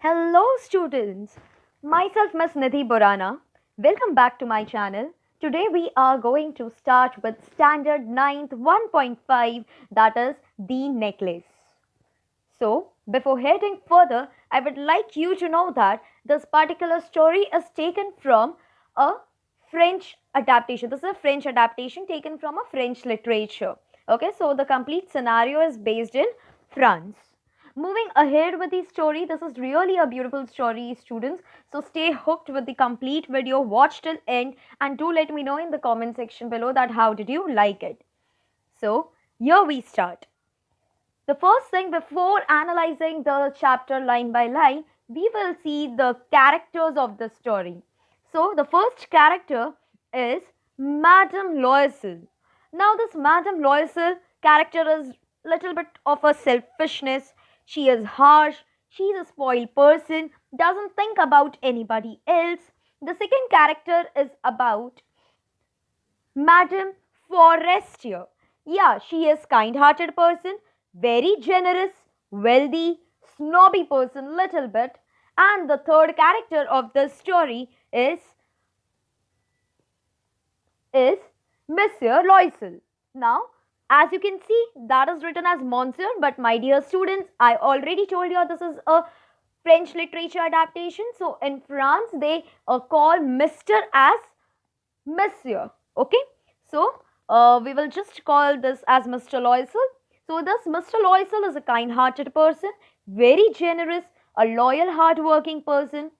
Hello students, myself Miss Nidhi Borana. Welcome back to my channel. Today we are going to start with standard 9th 1.5, that is the necklace. So, before heading further, I would like you to know that this particular story is taken from a French adaptation. This is a French adaptation taken from a French literature. Okay, so the complete scenario is based in France. Moving ahead with the story, this is really a beautiful story, students. So stay hooked with the complete video, watch till end, and do let me know in the comment section below that how did you like it. So here we start. The first thing, before analyzing the chapter line by line, we will see the characters of the story. So, the first character is Madame Loisel. Now, this Madame Loisel character is little bit of a selfishness. She is harsh. She's a spoiled person. Doesn't think about anybody else. The second character is about Madame Forestier. Yeah, she is kind-hearted person, very generous, wealthy, snobby person little bit. And the third character of the story is Monsieur Loisel. Now, as you can see, that is written as Monsieur, but my dear students, I already told you this is a French literature adaptation. So in France, they call Mr. as Monsieur. Okay, so we will just call this as Mr. Loisel. So this Mr. Loisel is a kind-hearted person, very generous, a loyal, hard-working person.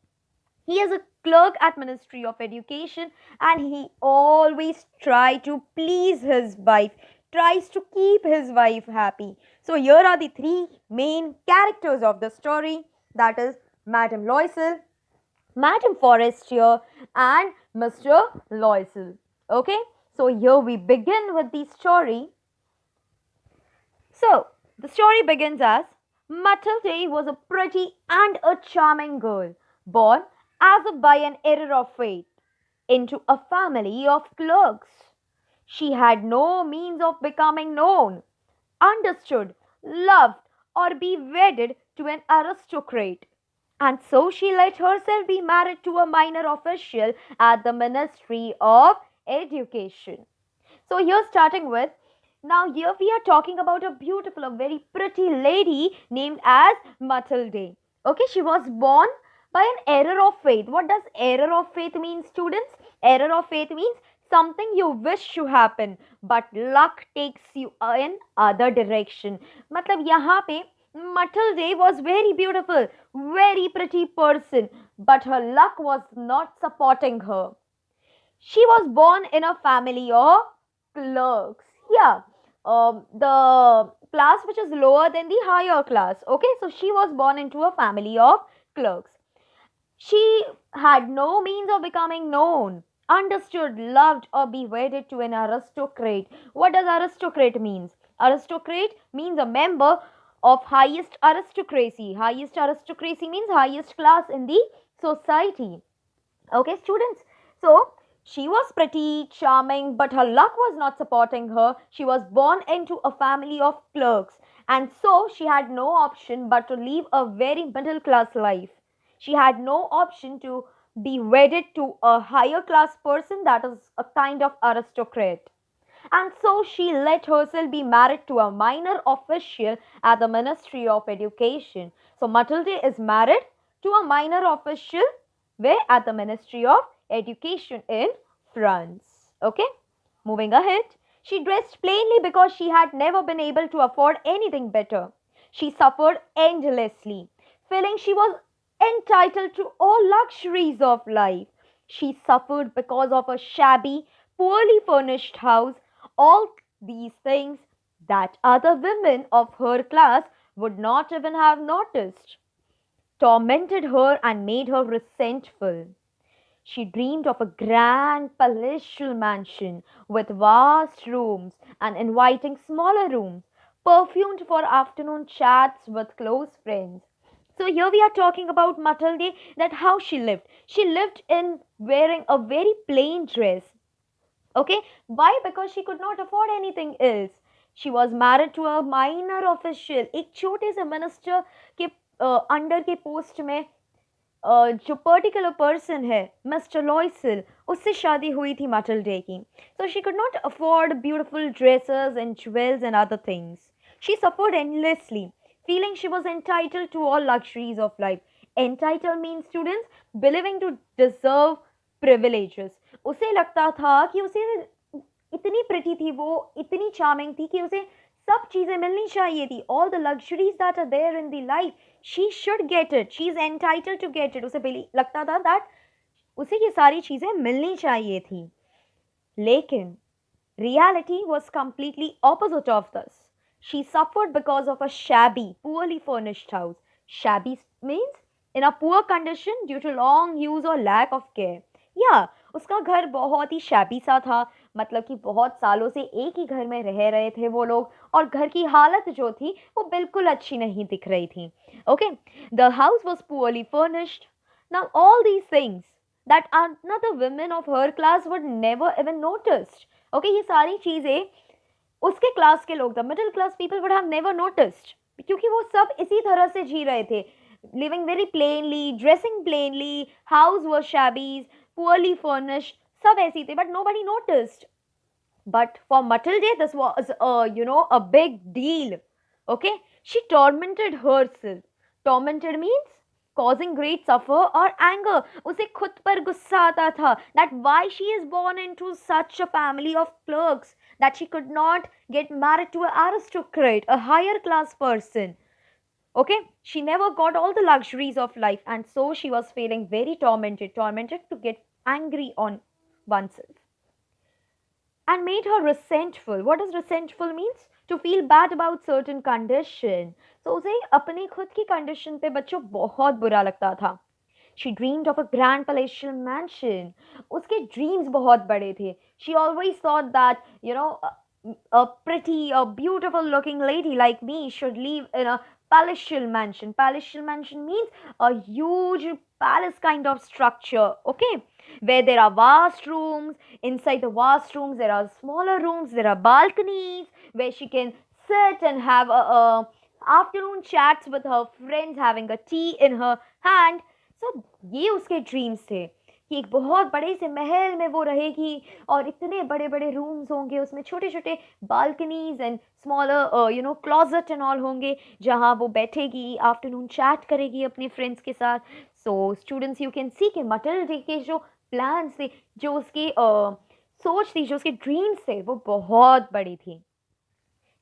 He is a clerk at Ministry of Education, and he always try to please his wife, tries to keep his wife happy. So here are the three main characters of the story, that is Madame Loisel, Madame Forestier, and Mr. Loisel. Okay, so here we begin with the story. So, the story begins as Mathilde was a pretty and a charming girl, born as if by an error of fate into a family of clerks. She had no means of becoming known, understood, loved, or be wedded to an aristocrat. And so she let herself be married to a minor official at the Ministry of Education. So here starting with, now here we are talking about a beautiful, a very pretty lady named as Mathilde. Okay, she was born by an error of faith. What does error of faith mean, students? Error of faith means something you wish to happen, but luck takes you in other direction. मतलब यहाँ पे Mathilde was very beautiful, very pretty person, but her luck was not supporting her. She was born in a family of clerks. Yeah, the class which is lower than the higher class. Okay, so she was born into a family of clerks. She had no means of becoming known, understood, loved, or be wedded to an aristocrat. What does aristocrat means? Aristocrat means a member of highest aristocracy. Highest aristocracy means highest class in the society. Okay, students. So she was pretty, charming, but her luck was not supporting her. She was born into a family of clerks, and so she had no option but to live a very middle class life. She had no option to be wedded to a higher class person, that is a kind of aristocrat. And so she let herself be married to a minor official at the Ministry of Education. So Matilde is married to a minor official where at the Ministry of Education in France. Okay, moving ahead. She dressed plainly because she had never been able to afford anything better. She suffered endlessly, feeling she was entitled to all luxuries of life. She suffered because of a shabby, poorly furnished house, all these things that other women of her class would not even have noticed, tormented her and made her resentful. She dreamed of a grand palatial mansion with vast rooms and inviting smaller rooms, perfumed for afternoon chats with close friends. So here we are talking about Matilde, that how she lived. She lived in wearing a very plain dress. Okay, why? Because she could not afford anything else. She was married to a minor official, एक छोटे से minister के under के post में जो particular person है mister लॉयसल, उससे शादी हुई थी मटिल्डे की. So she could not afford beautiful dresses and jewels and other things. She suffered endlessly, feeling she was entitled to all luxuries of life. Entitled means students believing to deserve privileges. उसे लगता था कि उसे इतनी pretty थी वो, इतनी charming थी कि उसे सब चीजें मिलनी चाहिए थी. All the luxuries that are there in the life, she should get it, she is entitled to get it. उसे लगता था दैट उसे ये सारी चीजें मिलनी चाहिए थी. लेकिन reality was completely opposite of this. She suffered because of a shabby, poorly furnished house. Shabby means in a poor condition due to long use or lack of care. या उसका घर बहुत ही शैबी सा था, मतलब कि बहुत सालों से एक ही घर में रह रहे थे वो लोग, और घर की हालत जो थी वो बिल्कुल अच्छी नहीं दिख रही थी. Okay, the house was poorly furnished. Now all these things that another women of her class would never even noticed. Okay, ये सारी चीजें उसके क्लास के लोग, the middle class people would have never noticed, क्योंकि वो सब इसी तरह से जी रहे थे, living very plainly, dressing plainly, house were shabbies, poorly furnished, सब ऐसी थे, but nobody noticed. But for Matilde, this was a big deal. Okay, she tormented herself. Tormented means causing great suffer or anger. उसे खुद पर गुस्सा आता था that why she is born into such a family of clerks, that she could not get married to an aristocrat, a higher class person. Okay, she never got all the luxuries of life, and so she was feeling very tormented to get angry on oneself, and made her resentful. What does resentful means? To feel bad about certain condition. So उसे अपनी खुद की condition पे बच्चों बहुत बुरा लगता था. She dreamed of a grand palatial mansion. उसके dreams बहुत बड़े थे. She always thought that, a pretty, a beautiful looking lady like me should live in a palatial mansion. Palatial mansion means a huge palace kind of structure, okay? Where there are vast rooms. Inside the vast rooms, there are smaller rooms, there are balconies where she can sit and have a afternoon chats with her friends, having a tea in her hand. So ये उसके dreams थे कि एक बहुत बड़े से महल में वो रहेगी और इतने बड़े बड़े रूम्स होंगे, उसमें छोटे छोटे balconies and smaller closet and all होंगे, जहाँ वो बैठेगी, आफ्टरनून चैट करेगी अपने फ्रेंड्स के साथ. So students, you can see के मटिल्डे के जो प्लान्स थे, जो उसकी सोच थी, जो उसके ड्रीम्स थे, वो बहुत बड़ी थी.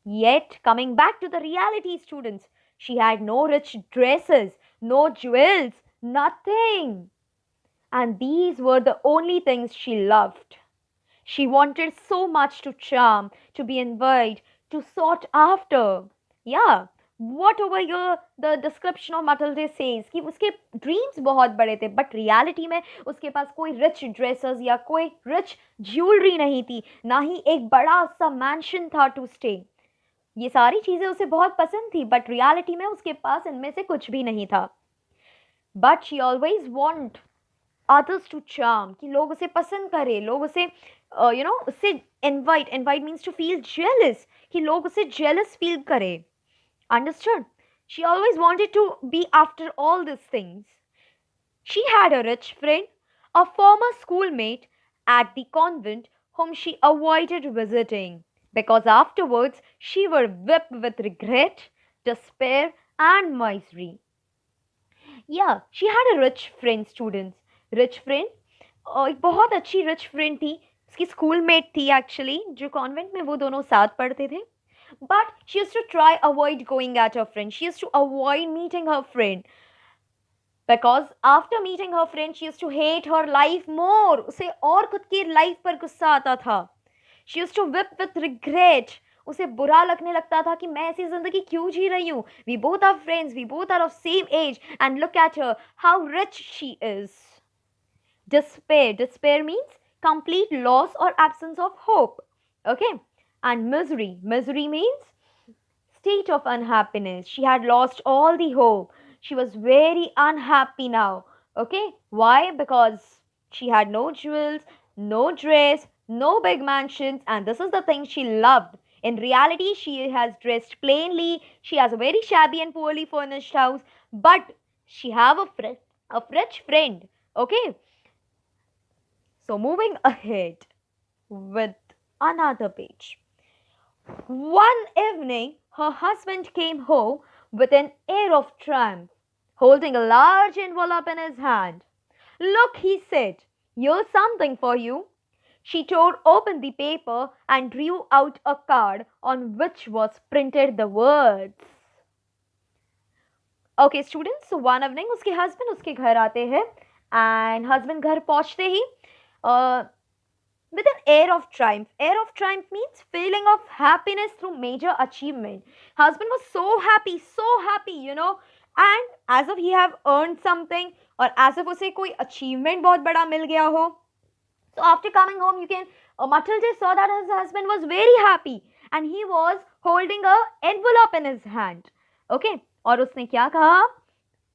Yet, coming back to the reality, students, she had no rich dresses, no jewels, nothing. And these were the only things she loved. She wanted so much to charm, to be envied, to sought after. Yeah, what over here the description of Matilde says कि उसके dreams बहुत बड़े थे, but reality में उसके पास कोई rich dresses या कोई rich jewelry नहीं थी, ना ही एक बड़ा सा mansion था to stay. ये सारी चीजें उसे बहुत पसंद थी, बट रियलिटी में उसके पास इनमें से कुछ भी नहीं था. But she always want others to charm, कि लोग उसे पसंद करें, लोग उसे उससे invite means to feel jealous, कि लोग उसे जेलस फील करें. Understood? She always wanted to be after all this things. She had a rich friend, a former schoolmate at the convent, whom she avoided visiting, because afterwards she were whipped with regret, despair, and misery. Yeah, she had a rich friend, students. Rich friend, एक बहुत अच्छी rich friend थी, उसकी schoolmate थी actually, जो convent में वो दोनों साथ पढ़ते थे. But she used to try avoid going at her friend. She used to avoid meeting her friend. Because after meeting her friend, she used to hate her life more. उसे और खुद की life पर गुस्सा आता था. She used to whip with regret. उसे बुरा लगने लगता था कि मैं ऐसी जिंदगी क्यों जी रही हूँ. We both are friends, we both are of same age, and look at her, how rich she is. Despair. Despair means complete loss or absence of hope. Okay? And misery. Misery means state of unhappiness. She had lost all the hope. She was very unhappy now. Okay? Why? Because she had no jewels, no dress, no big mansions, and this is the thing she loved. In reality, she has dressed plainly, she has a very shabby and poorly furnished house, but she have a French friend. Okay, so moving ahead with another page. One evening, her husband came home with an air of triumph, holding a large envelope in his hand. Look, he said, here's something for you. She tore open the paper and drew out a card on which was printed the words. Okay, students, so one evening उसके husband उसके घर आते हैं and husband घर पहुंचते ही with an air of triumph. Air of triumph means feeling of happiness through major achievement. Husband was so happy, and as if he have earned something or as if उसे कोई achievement बहुत बड़ा मिल गया हो. So after coming home, Matilde saw that his husband was very happy and he was holding a envelope in his hand. Okay, और उसने क्या कहा?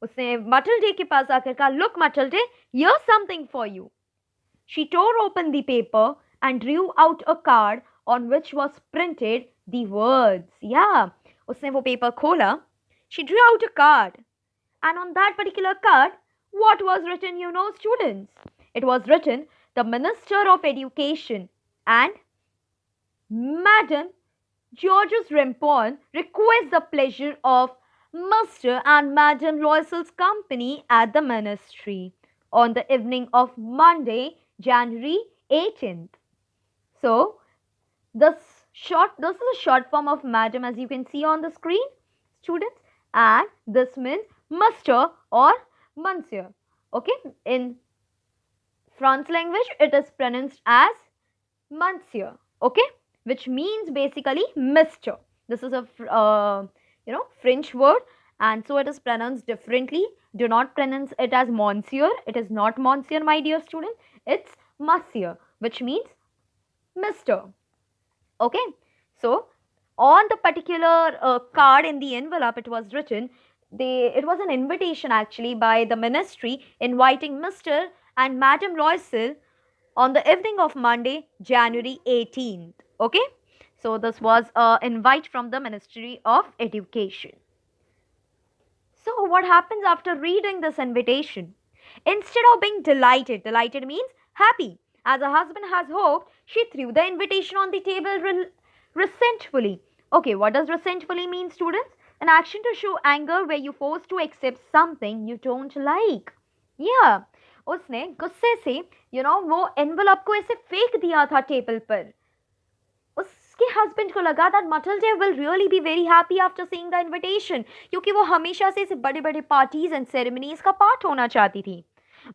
उसने Matilde के पास आकर कहा, look Matilde, here's something for you. She tore open the paper and drew out a card on which was printed the words. Yeah, उसने वो paper खोला. She drew out a card. And on that particular card, what was written, students? It was written, the Minister of Education and Madam Georges Rimpon request the pleasure of Mr. and Madam Loisel's company at the ministry on the evening of Monday, January 18th. So, this is a short form of Madam, as you can see on the screen, students, and this means Mr. or Monsieur. Okay, in France language, it is pronounced as Monsieur. Okay, which means basically Mr. This is a French word, and so it is pronounced differently. Do not pronounce it as Monsieur. It is not Monsieur, my dear student. It's Monsieur, which means Mr. Okay, so on the particular card in the envelope, it was written. It was an invitation actually by the ministry inviting Mr. and Madam Loisel on the evening of Monday, January 18th. Okay, so this was an invite from the Ministry of Education. So what happens after reading this invitation? Instead of being delighted means happy, as her husband has hoped, she threw the invitation on the table resentfully. Okay, what does resentfully mean, students? An action to show anger where you're forced to accept something you don't like. Yeah, उसने गुस्से से वो envelope को ऐसे फेंक दिया था table पर. उसके हस्बैंड को लगा that Matilde will really be very happy after seeing the invitation, क्योंकि वो हमेशा से ऐसे बड़े बड़े पार्टीज एंड सेरेमनीज का पार्ट होना चाहती थी.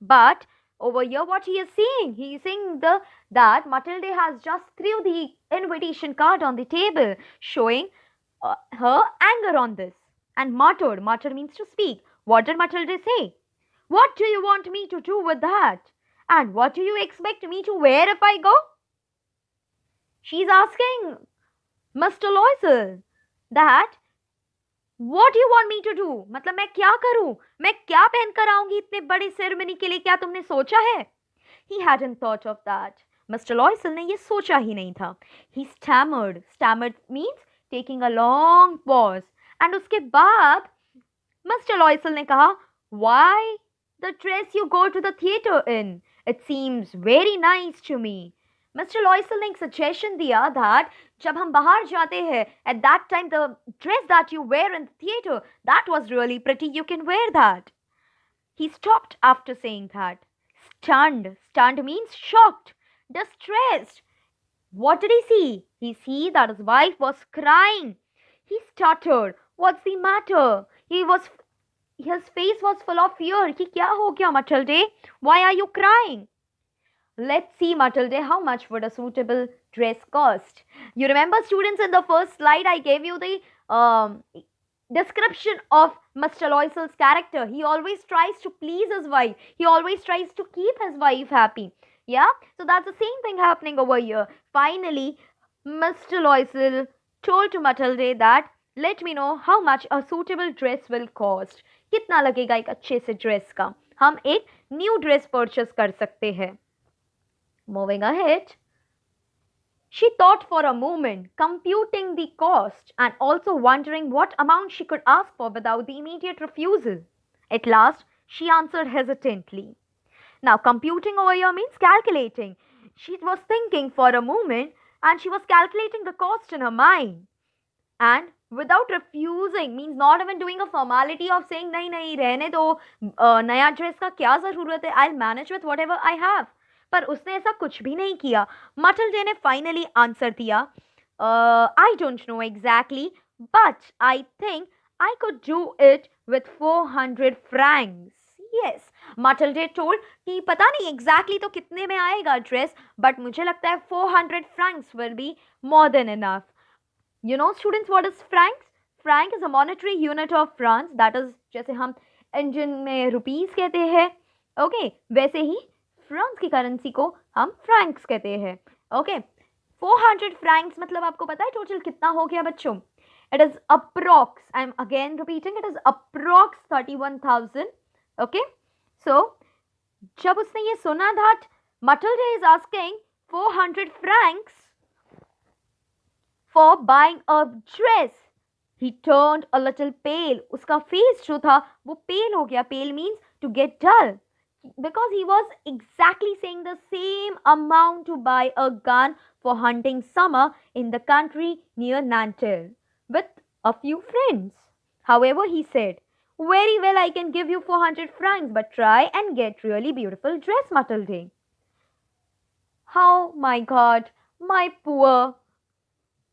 But over here what he is saying that Matilde has just threw the invitation card on the table, showing her anger on this, and muttered. Mutter means to speak. What did Matilde say? What do you want me to do with that? And what do you expect me to wear if I go? She's asking Mr. Loisel that what do you want me to do? मतलब मैं क्या करूं? मैं क्या पहन कर आऊंगी इतने बड़े सेरेमनी के लिए? क्या तुमने सोचा है? He hadn't thought of that. Mr. Loisel ने ये सोचा ही नहीं था. He stammered. Stammered means taking a long pause. And उसके बाद Mr. Loisel ने कहा, why the dress you go to the theatre in? It seems very nice to me. Mr. Loisel ने एक suggestion दिया that जब हम बाहर जाते हैं, at that time the dress that you wear in the theatre, that was really pretty, you can wear that. He stopped after saying that. Stunned. Stunned means shocked, distressed. What did he see? He see that his wife was crying. He stuttered. What's the matter? His face was full of fear. कि क्या हो गया Matilde? Why are you crying? Let's see, Matilde, how much would a suitable dress cost? You remember, students, in the first slide I gave you the description of Mr. Loisel's character. He always tries to please his wife. He always tries to keep his wife happy. Yeah, so that's the same thing happening over here. Finally, Mr. Loisel told to Matilde that let me know how much a suitable dress will cost. कितना लगेगा एक अच्छे से dress का? हम एक new dress purchase कर सकते हैं. Moving ahead. She thought for a moment, computing the cost and also wondering what amount she could ask for without the immediate refusal. At last, she answered hesitantly. Now, computing over here means calculating. She was thinking for a moment and she was calculating the cost in her mind. And without refusing means not even doing a formality of saying नहीं नहीं रहने दो नया dress का क्या ज़रूरत है I'll manage with whatever I have. पर उसने ऐसा कुछ भी नहीं किया. मटलडे ने फाइनली आंसर दिया I don't know exactly but I think I could do it with 400 francs. Yes, मटलडे told कि पता नहीं exactly तो कितने में आएगा ड्रेस but मुझे लगता है 400 francs will be more than enough. You know, students, what is francs? Franc is a monetary unit of France. That is, जैसे हम इंडियन में रुपीस कहते हैं, ओके वैसे ही फ्रांस की करेंसी को हम फ्रैंक्स कहते हैं. ओके 400 फ्रैंक्स मतलब आपको पता है टोटल कितना हो गया बच्चों? It is approx. I am again repeating. It is approx 31,000. Okay. So जब उसने ये सुना that Matilda is asking 400 francs for buying a dress, he turned a little pale. उसका face जो था वो pale हो गया. Pale means to get dull. Because he was exactly saying the same amount to buy a gun for hunting summer in the country near Nanterre with a few friends. However, he said, very well, I can give you 400 francs, but try and get really beautiful dress, Matilde. Oh my God, my poor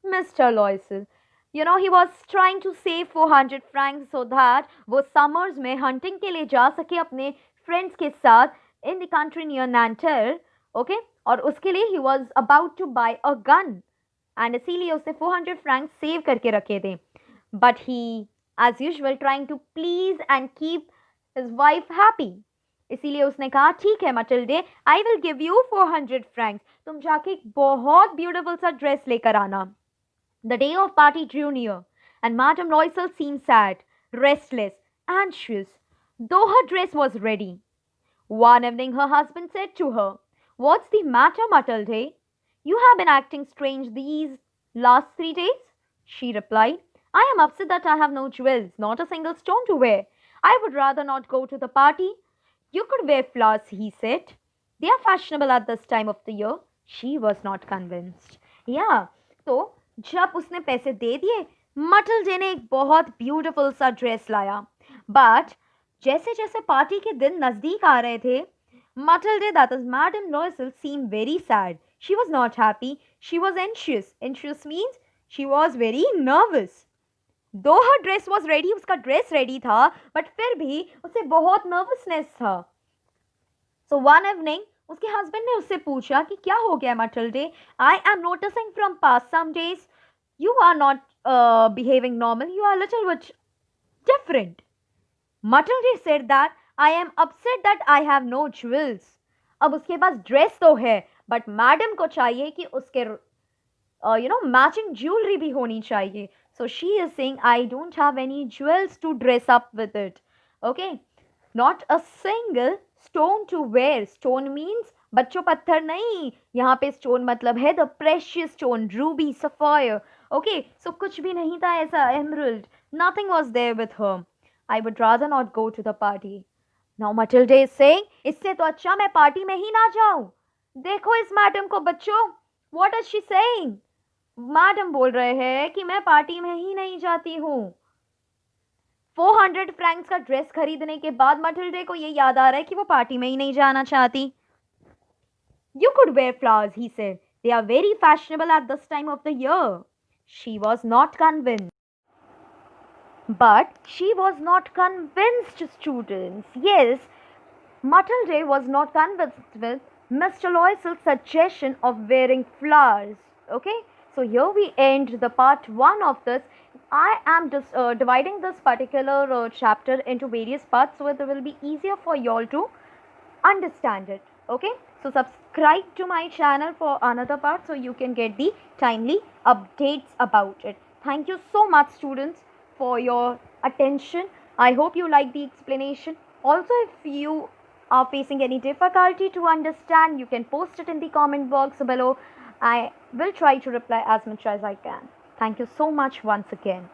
Mr. Loisel. You know, he was trying to save 400 francs so that वो summers में hunting के लिए जा सके अपने friends के साथ in the country near Nanterre, okay? और उसके लिए he was about to buy a gun and इसीलिए उसने 400 francs save करके रखे थे. But he, as usual, trying to please and keep his wife happy. इसीलिए उसने कहा ठीक है मटिल्डे, I will give you 400 francs. तुम जाके एक बहुत beautiful सा dress लेकर आना. The day of party drew near, and Madame Loisel seemed sad, restless, anxious, though her dress was ready. One evening her husband said to her, "What's the matter, Matilde? You have been acting strange these last 3 days." She replied, "I am upset that I have no jewels, not a single stone to wear. I would rather not go to the party." "You could wear flowers," he said. "They are fashionable at this time of the year." She was not convinced. Yeah, so जब उसने पैसे दे दिए मटिल्डे ने एक बहुत beautiful सा dress लाया. But जैसे जैसे पार्टी के दिन नजदीक आ रहे थे Matilde, that is Madame Loisel, seemed very sad. She was not happy. She was anxious. Anxious means she was very nervous. Though her dress was ready, उसका ड्रेस रेडी था, बट फिर भी उसे बहुत नर्वसनेस था. So one evening, उसके husband ने उससे पूछा कि क्या हो गया मटिल्डे? I am noticing from past some days you are not behaving normal. You are a little bit different. Matilde said that I am upset that I have no jewels. अब उसके पास ड्रेस तो है बट मैडम को चाहिए कि उसके matching jewellery भी होनी चाहिए. So she is saying I don't have any jewels to dress up with it. Okay, not a single stone to wear. Stone means बच्चों पत्थर नहीं, यहाँ पे स्टोन मतलब है the precious stone, Ruby, sapphire. Okay so कुछ भी नहीं था ऐसा, emerald, nothing was there with her. I would rather not go to the party. Now Matilde is saying, इससे तो अच्छा मैं पार्टी में ही ना जाऊं. देखो इस मैडम को बच्चों, what is she saying? Madam बोल रहे हैं कि मैं पार्टी में ही नहीं जाती हूँ. 400 फ्रैंक्स का ड्रेस खरीदने के बाद मटिल्डे को ये याद आ रहा है कि वो पार्टी में ही नहीं जाना चाहती. You could wear flowers, he said. They are very fashionable at this time of the year. She was not convinced. But she was not convinced, students. Yes, Matilde was not convinced with Mr. Loisel's suggestion of wearing flowers. Okay, so here we end the part 1 of this. I am just dividing this particular chapter into various parts so it will be easier for you all to understand it. Okay, so subscribe to my channel for another part so you can get the timely updates about it. Thank you so much, students, for your attention. I hope you like the explanation. Also, if you are facing any difficulty to understand, you can post it in the comment box below. I will try to reply as much as I can. Thank you so much once again.